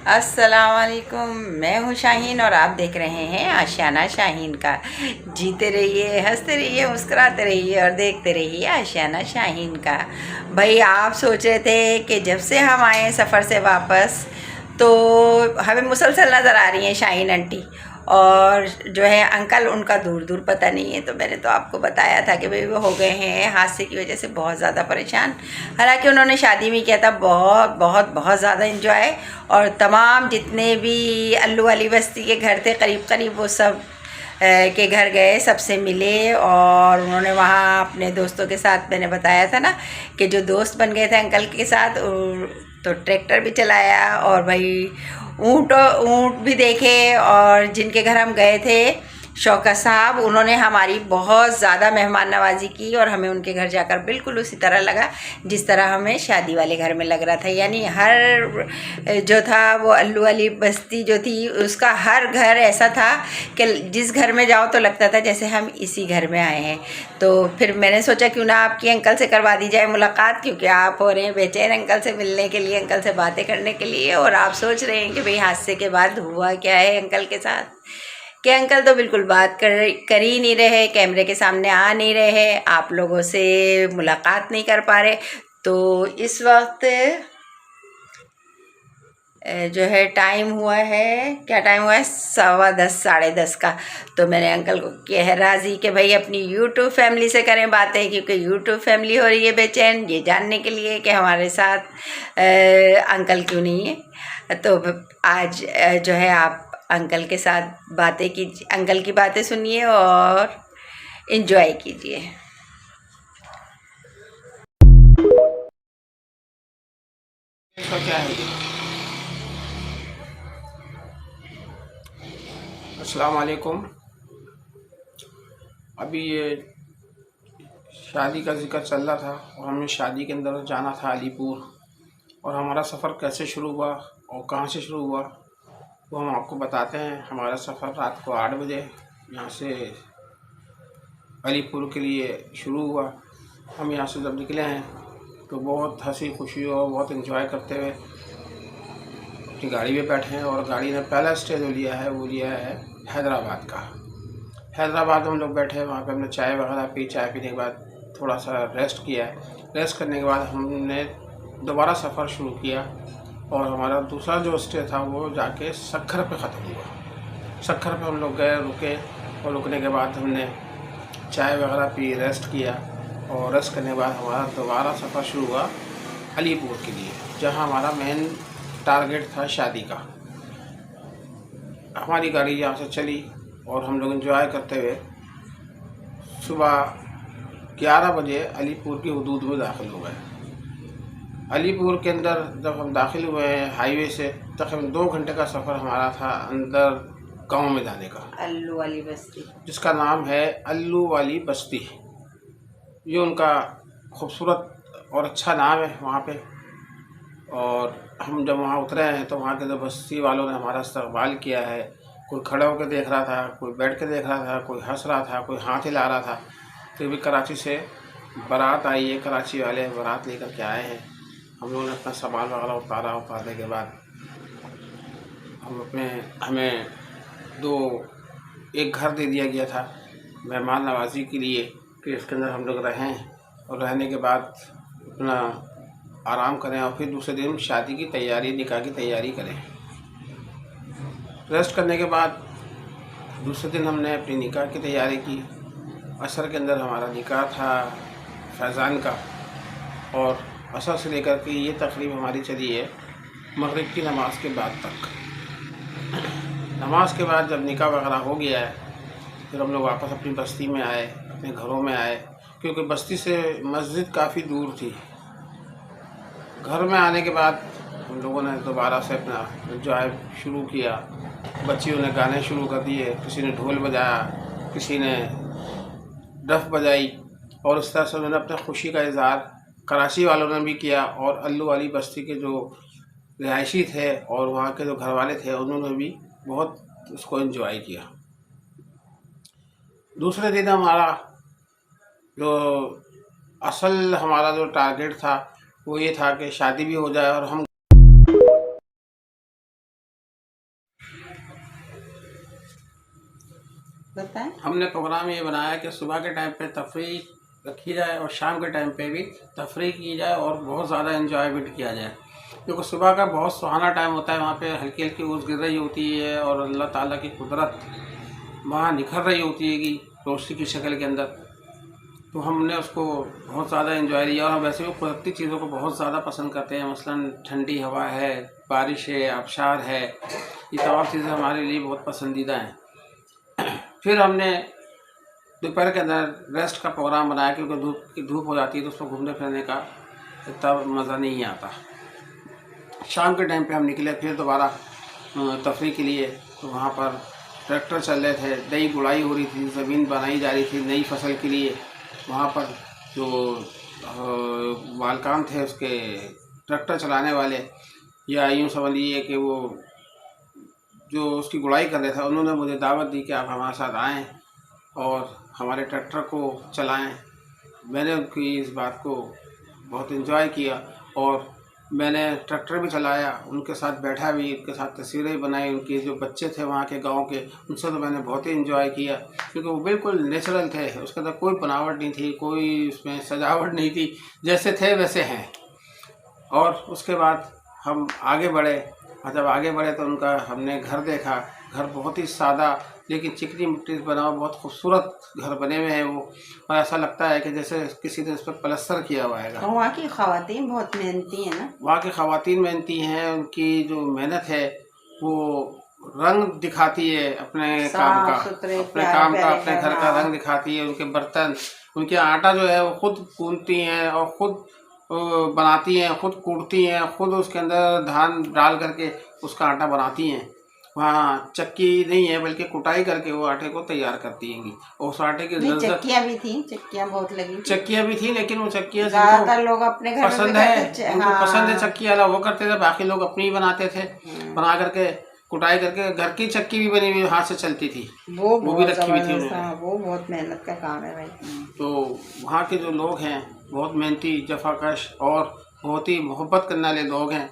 अस्सलाम वालेकुम। मैं हूँ शाहीन और आप देख रहे हैं आशियाना शाहीन का। जीते रहिए, हंसते रहिए, मुस्कुराते रहिए और देखते रहिए आशियाना शाहीन का। भाई आप सोच रहे थे कि जब से हम आए सफ़र से वापस तो हमें मुसलसल नज़र आ रही हैं शाहीन आंटी, और जो है अंकल उनका दूर दूर पता नहीं है। तो मैंने तो आपको बताया था कि भाई वो हो गए हैं हादसे की वजह से बहुत ज़्यादा परेशान। हालांकि उन्होंने शादी में किया था बहुत बहुत बहुत ज़्यादा इन्जॉय, और तमाम जितने भी अल्लू वाली बस्ती के घर थे करीब करीब वो सब के घर गए, सबसे मिले, और उन्होंने वहाँ अपने दोस्तों के साथ, मैंने बताया था ना कि जो दोस्त बन गए थे अंकल के साथ, तो ट्रैक्टर भी चलाया और भाई ऊँट ऊँट भी देखे। और जिनके घर हम गए थे शौकत साहब, उन्होंने हमारी बहुत ज़्यादा मेहमान नवाजी की और हमें उनके घर जाकर बिल्कुल उसी तरह लगा जिस तरह हमें शादी वाले घर में लग रहा था। यानी हर जो था वो अल्लू वाली बस्ती जो थी उसका हर घर ऐसा था कि जिस घर में जाओ तो लगता था जैसे हम इसी घर में आए हैं। तो फिर मैंने सोचा क्यों ना आपकी अंकल से करवा दी जाए मुलाकात, क्योंकि आप हो रहे हैं बेचैन अंकल से मिलने के लिए, अंकल से बातें करने के लिए, और आप सोच रहे हैं कि भाई हादसे के बाद हुआ क्या है अंकल के साथ। कि अंकल तो बिल्कुल बात कर ही नहीं रहे, कैमरे के सामने आ नहीं रहे, आप लोगों से मुलाकात नहीं कर पा रहे। तो इस वक्त जो है टाइम हुआ है, क्या टाइम हुआ है, 10:15 10:30 का। तो मैंने अंकल को कह राज़ी कि भाई अपनी यूट्यूब फैमिली से करें बातें, क्योंकि यूट्यूब फैमिली हो रही है बेचैन ये जानने के लिए कि हमारे साथ अंकल क्यों नहीं है। तो आज जो है आप अंकल के साथ बातें कीजिए, अंकल की बातें सुनिए और इन्जॉय कीजिए। इसका क्या है ये? अस्सलाम वालेकुम। अभी ये शादी का जिक्र चल रहा था और हमें शादी के अंदर जाना था अलीपुर, और हमारा सफ़र कैसे शुरू हुआ और कहाँ से शुरू हुआ वो हम आपको बताते हैं। हमारा सफ़र रात को 8 बजे यहाँ से अलीपुर के लिए शुरू हुआ। हम यहाँ से जब निकले हैं तो बहुत हंसी खुशी और बहुत इन्जॉय करते हुए अपनी गाड़ी में बैठे हैं, और गाड़ी ने पहला स्टे जो लिया है वो लिया है हैदराबाद का। हैदराबाद हम लोग बैठे, वहाँ पे हमने चाय वगैरह पी। चाय पीने के बाद थोड़ा सा रेस्ट किया। रेस्ट करने के बाद हमने दोबारा सफ़र शुरू किया, और हमारा दूसरा जो स्टे था वो जाके सक्खर पे ख़त्म हुआ। सक्खर पे हम लोग गए, रुके, और रुकने के बाद हमने चाय वगैरह पी, रेस्ट किया, और रेस्ट करने के बाद हमारा दोबारा सफ़र शुरू हुआ अलीपुर के लिए, जहाँ हमारा मेन टारगेट था शादी का। हमारी गाड़ी यहाँ से चली और हम लोग एंजॉय करते हुए सुबह 11 बजे अलीपुर की हदूद में दाखिल हो गए। अलीपुर के अंदर जब हम दाखिल हुए हैं हाईवे से, तकरीबन 2 घंटे का सफ़र हमारा था अंदर गांव में जाने का, अल्लू वाली बस्ती, जिसका नाम है अल्लू वाली बस्ती। ये उनका खूबसूरत और अच्छा नाम है वहाँ पे। और हम जब वहाँ उतरे हैं तो वहाँ के जो बस्ती वालों ने हमारा इस्तकबाल किया है। कोई खड़े होकर देख रहा था, कोई बैठ के देख रहा था, कोई हंस रहा था, कोई हाथ हिला रहा था। फिर भी कराची से बारात आई है, कराची वाले बारात लेकर के आए हैं। हम लोगों ने अपना सामान वगैरह उतारा। उतारने के बाद हमें एक घर दे दिया गया था मेहमान नवाजी के लिए कि इसके अंदर हम लोग रहें, और रहने के बाद अपना आराम करें, और फिर दूसरे दिन शादी की तैयारी, निकाह की तैयारी करें। रेस्ट करने के बाद दूसरे दिन हमने अपनी निकाह की तैयारी की। असर के अंदर हमारा निकाह था फैज़ान का, और असर से लेकर के ये तकरीब हमारी चली है मगरिब की नमाज के बाद तक। नमाज के बाद जब निकाह वगैरह हो गया है, फिर हम लोग वापस अपनी बस्ती में आए, अपने घरों में आए, क्योंकि बस्ती से मस्जिद काफ़ी दूर थी। घर में आने के बाद हम लोगों ने दोबारा से अपना एंजॉय शुरू किया। बच्चियों ने गाने शुरू कर दिए, किसी ने ढोल बजाया, किसी ने डफ बजाई, और इस तरह से उन्होंने अपने खुशी का इज़हार कराची वालों ने भी किया, और अल्लू वाली बस्ती के जो रिहायशी थे और वहाँ के जो घर वाले थे उन्होंने भी बहुत उसको एंजॉय किया। दूसरे दिन हमारा जो हमारा जो टारगेट था वो ये था कि शादी भी हो जाए और हम बताएं। हमने प्रोग्राम ये बनाया कि सुबह के टाइम पे तफरीह रखी जाए और शाम के टाइम पे भी तफरीह की जाए और बहुत ज़्यादा एंजॉयमेंट किया जाए, क्योंकि सुबह का बहुत सुहाना टाइम होता है। वहाँ पे हल्की हल्की ओस गिर रही होती है और अल्लाह ताला की कुदरत वहाँ निखर रही होती है कि रोशनी की शक्ल के अंदर। तो हमने उसको बहुत ज़्यादा एंजॉय किया। और हम वैसे भी कुदरती चीज़ों को बहुत ज़्यादा पसंद करते हैं, मसलन ठंडी हवा है, बारिश है, आबशार है, ये तमाम चीज़ें हमारे लिए बहुत पसंदीदा हैं। फिर हमने दोपहर के अंदर रेस्ट का प्रोग्राम बनाया, क्योंकि धूप हो जाती है तो उसमें घूमने फिरने का इतना मज़ा नहीं आता। शाम के टाइम पे हम निकले फिर दोबारा तफरीह के लिए। तो वहाँ पर ट्रैक्टर चल रहे थे, नई गुड़ाई हो रही थी, ज़मीन बनाई जा रही थी नई फसल के लिए। वहाँ पर जो मालकान थे उसके ट्रैक्टर चलाने वाले, या यूँ समझ लीजिए कि वो जो उसकी गुड़ाई कर रहे थे, उन्होंने मुझे दावत दी कि आप हमारे साथ आएँ और हमारे ट्रैक्टर को चलाएँ। मैंने उनकी इस बात को बहुत एंजॉय किया और मैंने ट्रैक्टर भी चलाया, उनके साथ बैठा भी, उनके साथ तस्वीरें बनाई। उनके जो बच्चे थे वहाँ के गांव के, उनसे तो मैंने बहुत ही एंजॉय किया, क्योंकि वो बिल्कुल नेचुरल थे। उसके अंदर कोई बनावट नहीं थी, कोई उसमें सजावट नहीं थी, जैसे थे वैसे हैं। और उसके बाद हम आगे बढ़े, और जब आगे बढ़े तो उनका हमने घर देखा। घर बहुत ही सादा लेकिन चिकनी मिट्टी से बना हुआ बहुत खूबसूरत घर बने हुए हैं वो, और ऐसा लगता है कि जैसे किसी ने उस पर प्लस्तर किया हुआ है। और वहाँ की ख़वातीन बहुत मेहनती हैं ना। वहाँ की ख़वातीन मेहनती हैं, उनकी जो मेहनत है वो रंग दिखाती है अपने काम का, अपने घर का रंग दिखाती है। उनके बर्तन, उनके आटा जो है वो खुद गूंथती हैं और खुद बनाती हैं, खुद कूटती हैं, खुद उसके अंदर धान डाल करके उसका आटा बनाती हैं। वहाँ चक्की नहीं है, बल्कि कुटाई करके वो आटे को तैयार करती हैं। और उस आटे की चक्कियाँ भी थी, चक्कियाँ बहुत लगी थी। चक्कियाँ भी थी, लेकिन वो चक्कियाँ ज़्यादातर लोग अपने घर पसंद है, उनको पसंद है चक्की वाला, वो करते थे। बाकी लोग अपनी ही बनाते थे, बना करके कुटाई करके। घर की चक्की भी बनी हुई हाथ से चलती थी, वो भी रखी हुई थी उन्होंने। वो बहुत मेहनत का काम है भाई। तो वहाँ के जो लोग हैं बहुत मेहनती, जफाकश और बहुत ही मोहब्बत करने वाले लोग हैं।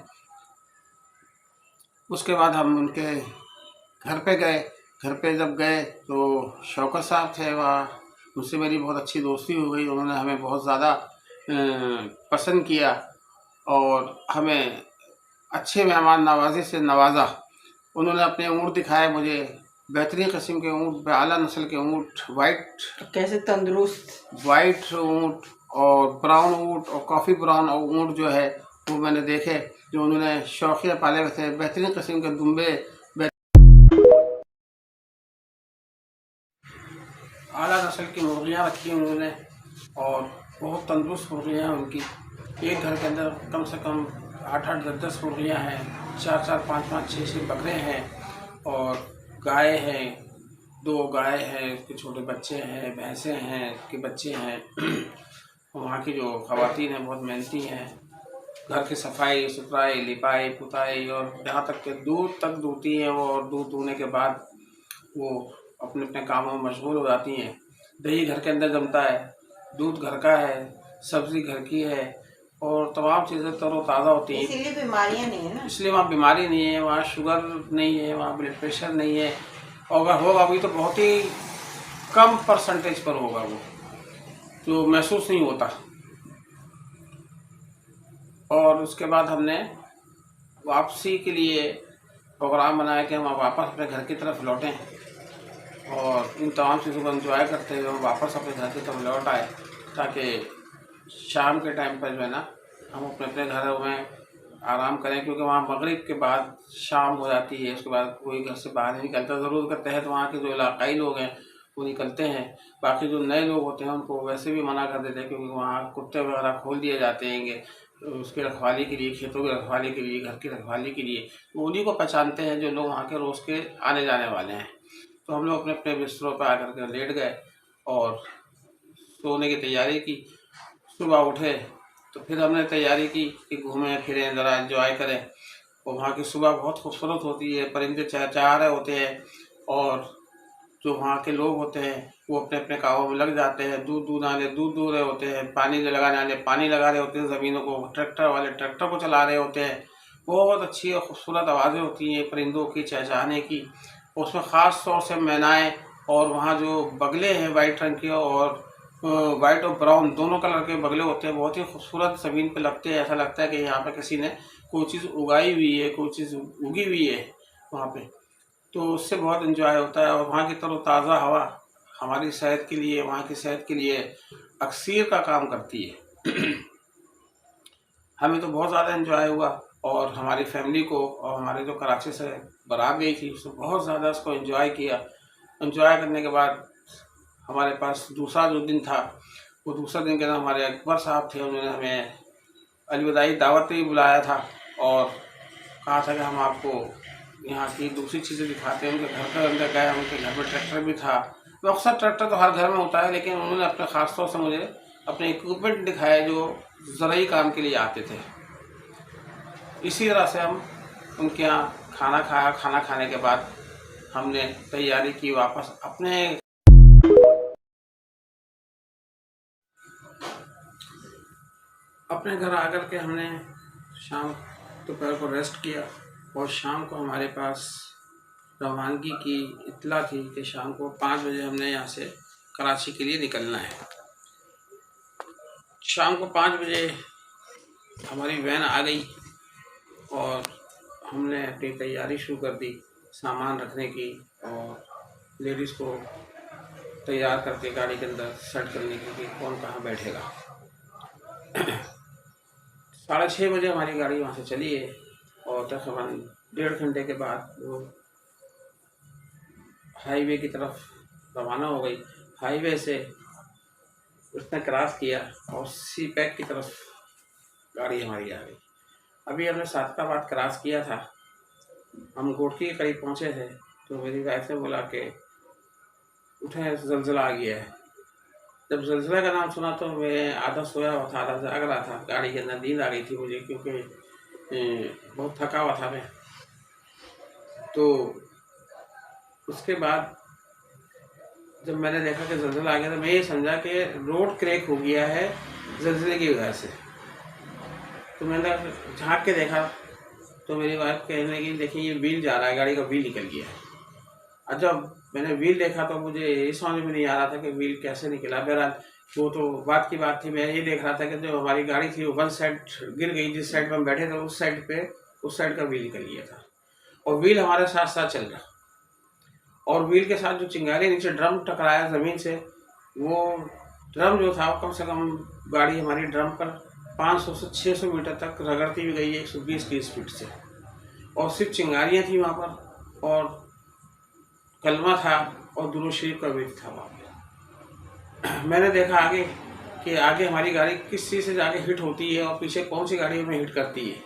उसके बाद हम उनके घर पे गए। घर पे जब गए तो शौकत साहब थे वहाँ, उनसे मेरी बहुत अच्छी दोस्ती हो गई। उन्होंने हमें बहुत ज़्यादा पसंद किया और हमें अच्छे मेहमान नवाजी से नवाजा। उन्होंने अपने ऊँट दिखाए मुझे, बेहतरीन किस्म के ऊँट, आला नस्ल के ऊँट, कैसे तंदुरुस्त वाइट ऊँट और ब्राउन ऊँट और कॉफ़ी ब्राउन ऊँट जो है वो मैंने देखे, जो उन्होंने शौकिया पाले हुए थे। बेहतरीन किस्म के दुम्बे, आला नस्ल की मुर्गियाँ रखी उन्होंने और बहुत तंदुरुस्त मुर्गियाँ हैं उनकी। एक घर के अंदर कम से कम 8-8, 10-10 मुर्गियाँ हैं, 4-4, 5-5, 6-6 बकरे हैं और गाय हैं, 2 गाय हैं, उसके छोटे बच्चे हैं, भैंसें हैं, उसके बच्चे हैं। वहाँ की जो ख़वातीन हैं बहुत मेहनती हैं। घर की सफाई सुथराई, लिपाई पुताई और यहाँ तक के दूध तक दूती हैं वो, और दूध दूने के बाद वो अपने अपने कामों में मशगूल हो जाती हैं। दही घर के अंदर जमता है, दूध घर का है, सब्ज़ी घर की है और तमाम चीज़ें तरोताज़ा होती हैं। इसलिए बीमारियाँ नहीं है ना, इसलिए वहाँ बीमारी नहीं है, वहाँ शुगर नहीं है, वहाँ ब्लड प्रेशर नहीं है, और अगर होगा भी तो बहुत ही कम परसेंटेज पर होगा, वो जो महसूस नहीं होता। और उसके बाद हमने वापसी के लिए प्रोग्राम बनाया कि हम वापस अपने घर की तरफ लौटें और इन तमाम चीज़ों को एंजॉय करते हुए हम वापस अपने घर की तरफ लौट आए, ताकि शाम के टाइम पर जो है ना हम अपने अपने घरों में आराम करें, क्योंकि वहाँ मगरिब के बाद शाम हो जाती है। उसके बाद कोई घर से बाहर नहीं निकलता, ज़रूर करते हैं तो वहाँ के जो इलाकाई लोग हैं वो निकलते हैं। बाकी जो नए लोग होते हैं उनको वैसे भी मना कर देते हैं, क्योंकि वहाँ कुत्ते वगैरह खोल दिए जाते हैं उसकी रखवाली के लिए, खेतों की रखवाली के लिए, घर की रखवाली के लिए। तो उन्हीं को पहचानते हैं जो लोग वहाँ के रोज़ के आने जाने वाले हैं। तो हम लोग अपने अपने बिस्तरों पर आकर के लेट गए और सोने की तैयारी की। सुबह उठे तो फिर हमने तैयारी की कि घूमें फिरें, ज़रा एंजॉय करें। और वहाँ की सुबह बहुत खूबसूरत होती है, परिंदे चहचहा रहे होते हैं और जो वहाँ के लोग होते हैं वो अपने अपने कामों में लग जाते हैं। दूध दूध रहे होते हैं, पानी लगाने वाले पानी लगा रहे होते हैं ज़मीनों को, ट्रैक्टर वाले ट्रैक्टर को चला रहे होते हैं। बहुत अच्छी और खूबसूरत आवाज़ें होती हैं परिंदों की चहचहाने की। उसमें ख़ास तौर से मैनाएँ और वहाँ जो बगले हैं वाइट रंग के और वाइट और ब्राउन दोनों कलर के बगले होते हैं, बहुत ही खूबसूरत ज़मीन पे लगते हैं। ऐसा लगता है कि यहाँ पे किसी ने कोई चीज़ उगाई हुई है, कोई चीज़ उगी हुई है वहाँ पे। तो उससे बहुत इन्जॉय होता है और वहाँ की तरोताज़ा हवा हमारी सेहत के लिए, वहाँ की सेहत के लिए अक्सीर का काम करती है। हमें तो बहुत ज़्यादा इन्जॉय हुआ और हमारी फैमिली को और हमारे जो कराची से बारात गई थी उसने बहुत ज़्यादा उसको इन्जॉय किया। इन्जॉय करने के बाद हमारे पास दूसरा जो दिन था, वो दूसरा दिन के अंदर हमारे अकबर साहब थे, उन्होंने हमें अलविदाई दावत पे बुलाया था और कहा था कि हम आपको यहाँ की दूसरी चीज़ें दिखाते हैं। उनके घर के अंदर गए, उनके घर में ट्रैक्टर भी था। तो अक्सर ट्रैक्टर तो हर घर में होता है, लेकिन उन्होंने अपने ख़ास तौर से मुझे अपने इक्विपमेंट दिखाए जो ज़रूरी काम के लिए आते थे। इसी तरह से हम उनके यहाँ खाना खाया। खाना खाने के बाद हमने तैयारी की वापस अपने घर आकर के हमने शाम दोपहर को रेस्ट किया और शाम को हमारे पास रवानगी की इत्तला थी कि शाम को 5 बजे हमने यहाँ से कराची के लिए निकलना है। शाम को 5 बजे हमारी वैन आ गई और हमने अपनी तैयारी शुरू कर दी सामान रखने की और लेडीज़ को तैयार करके गाड़ी के अंदर सेट करने की कि कौन कहाँ बैठेगा। 6:30 बजे हमारी गाड़ी वहाँ से चली है और तकरीबन 1.5 घंटे के बाद वो हाईवे की तरफ रवाना हो गई। हाईवे से उसने क्रॉस किया और सी पैक की तरफ गाड़ी हमारी आ गई। अभी हमने सादकाबाद क्रॉस किया था, हम गोटकी के करीब पहुँचे थे तो मेरी वाइफ ने बोला कि उठे ज़लज़ला आ गया है। जब ज़लज़ला का नाम सुना तो मैं आधा सोया हुआ था, आधा जाग रहा था। गाड़ी के अंदर नींद आ गई थी मुझे क्योंकि बहुत थका हुआ था मैं। तो उसके बाद जब मैंने देखा कि ज़लज़ला आ गया तो मैं ये समझा कि रोड क्रैक हो गया है ज़लज़ले की वजह से। तो मैंने झाँक के देखा तो मेरी वाइफ कहने लगी देखिए ये व्हील जा रहा है, गाड़ी का व्हील निकल गया है। और जब मैंने व्हील देखा तो मुझे ये समझ में नहीं आ रहा था कि व्हील कैसे निकला। बहरहाल वो तो बात की बात थी, मैं ये देख रहा था कि जो हमारी गाड़ी थी वो वन साइड गिर गई, जिस साइड पर हम बैठे थे उस साइड का व्हील निकल गया था और व्हील हमारे साथ साथ चल रहा और व्हील के साथ जो चिंगारी नीचे ड्रम टकराया ज़मीन से, वो ड्रम जो था कम से कम गाड़ी हमारी ड्रम पर 500 से 600 मीटर तक रगड़ती भी गई है 120 की स्पीड से और सिर्फ चिंगारियाँ थी वहाँ पर और कलमा था और दुरूद शरीफ का वेट था वहाँ पे। मैंने देखा आगे कि आगे हमारी गाड़ी किस चीज़ से जाके हिट होती है और पीछे कौन सी गाड़ी हमें हिट करती है।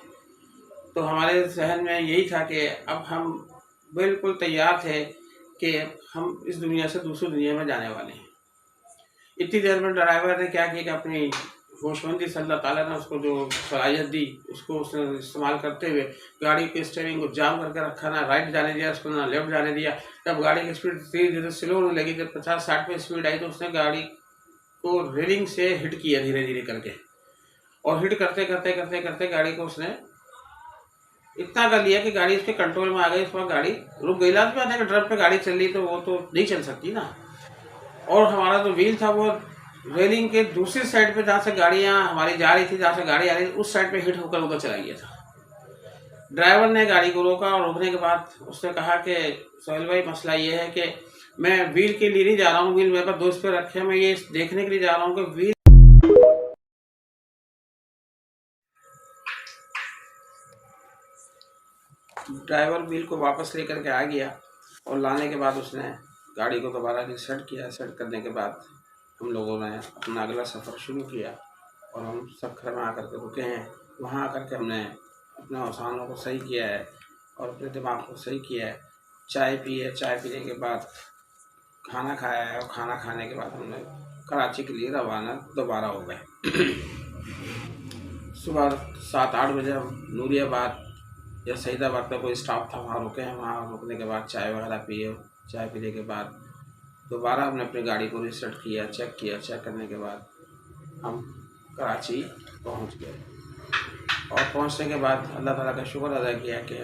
तो हमारे जहन में यही था कि अब हम बिल्कुल तैयार थे कि हम इस दुनिया से दूसरी दुनिया में जाने वाले हैं। इतनी देर में ड्राइवर ने क्या किया कि अपनी होशमंदी से अल्लाह ताला ने उसको जो सलाहियत दी उसको उसने इस्तेमाल करते हुए गाड़ी के स्टीयरिंग को जाम करके रखा, ना राइट जाने दिया उसको ना लेफ्ट जाने दिया। जब गाड़ी की स्पीड धीरे धीरे स्लो होने लगी, जब 50-60 पे स्पीड आई तो उसने गाड़ी को रेलिंग से हिट किया धीरे धीरे करके और हिट करते करते करते करते गाड़ी को उसने इतना कर लिया कि गाड़ी उसके कंट्रोल में आ गई। उस पर गाड़ी रुक गई। लास्ट में आने का ड्रम पे गाड़ी चल रही तो वो तो नहीं चल सकती ना। और हमारा जो व्हील था वो रेलिंग के दूसरी साइड पे जहाँ से गाड़ियाँ हमारी जा रही थी, जहाँ से गाड़ी आ रही थी उस साइड पे हिट होकर उधर चला गया था। ड्राइवर ने गाड़ी को रोका और रोकने के बाद उसने कहा कि सोहेल भाई मसला ये है कि मैं व्हील के लिए नहीं जा रहा हूँ, व्हील मेरे पास दोस्त पे रखे, मैं ये देखने के लिए जा रहा हूँ कि व्हील। ड्राइवर व्हील को वापस लेकर के आ गया और लाने के बाद उसने गाड़ी को दोबारा रीसेट किया। सेट करने के बाद हम लोगों ने अपना अगला सफ़र शुरू किया और हम सखर में आकर के रुके हैं। वहाँ आकर के हमने अपने औसानों को सही किया है और अपने दिमाग को सही किया है। चाय पी है, चाय पीने के बाद खाना खाया है और खाना खाने के बाद हमने कराची के लिए रवाना दोबारा हो गए। सुबह 7-8 बजे हम नूरियाबाद या सईदाबाद का कोई स्टॉप था वहाँ रुके हैं। वहाँ रुकने के बाद चाय वगैरह पिए। चाय पीने के बाद दोबारा हमने अपनी गाड़ी को रीसेट किया, चेक किया। चेक करने के बाद हम कराची पहुँच गए और पहुँचने के बाद अल्लाह ताला का शुक्र अदा किया कि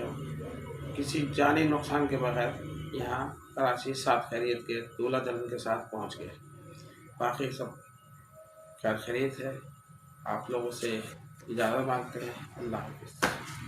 किसी जानी नुकसान के बगैर यहाँ कराची साथ खैरियत के दूल्हा दुल्हन के साथ पहुंच गए। बाकी सब खैर खैरियत है। आप लोगों से इजाज़त मांगते हैं। अल्लाह हाफ़िज़।